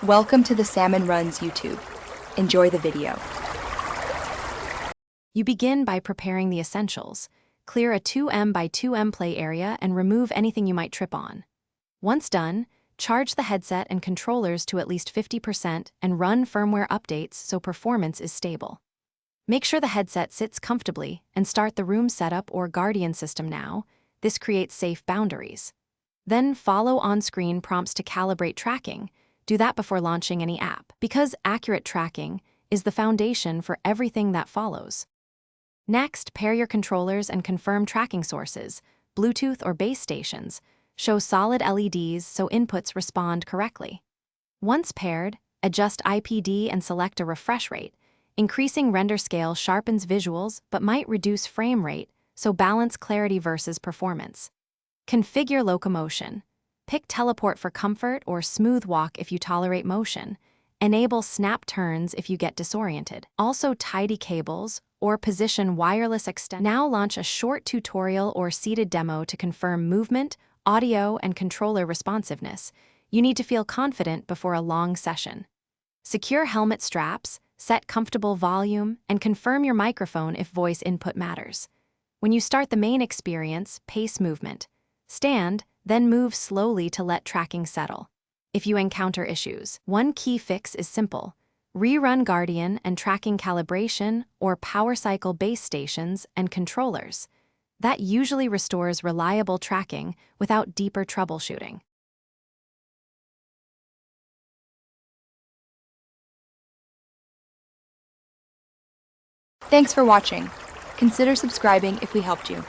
Welcome to the Salmon Runs YouTube. Enjoy the video. You begin by preparing the essentials. Clear a 2m by 2m play area and remove anything you might trip on. Once done, charge the headset and controllers to at least 50% and run firmware updates so performance is stable. Make sure the headset sits comfortably and start the room setup or Guardian system now. This creates safe boundaries. Then follow on-screen prompts to calibrate tracking. Do that before launching any app, because accurate tracking is the foundation for everything that follows. Next, pair your controllers and confirm tracking sources, Bluetooth or base stations. Show solid LEDs so inputs respond correctly. Once paired, adjust IPD and select a refresh rate. Increasing render scale sharpens visuals but might reduce frame rate, so balance clarity versus performance. Configure locomotion. Pick teleport for comfort or smooth walk if you tolerate motion. Enable snap turns if you get disoriented. Also tidy cables or position wireless extend. Now launch a short tutorial or seated demo to confirm movement, audio, and controller responsiveness. You need to feel confident before a long session. Secure helmet straps, set comfortable volume, and confirm your microphone if voice input matters. When you start the main experience, pace movement. Stand, then move slowly to let tracking settle. If you encounter issues, one key fix is simple. Rerun Guardian and tracking calibration or power cycle base stations and controllers. That usually restores reliable tracking without deeper troubleshooting. Thanks for watching. Consider subscribing if we helped you.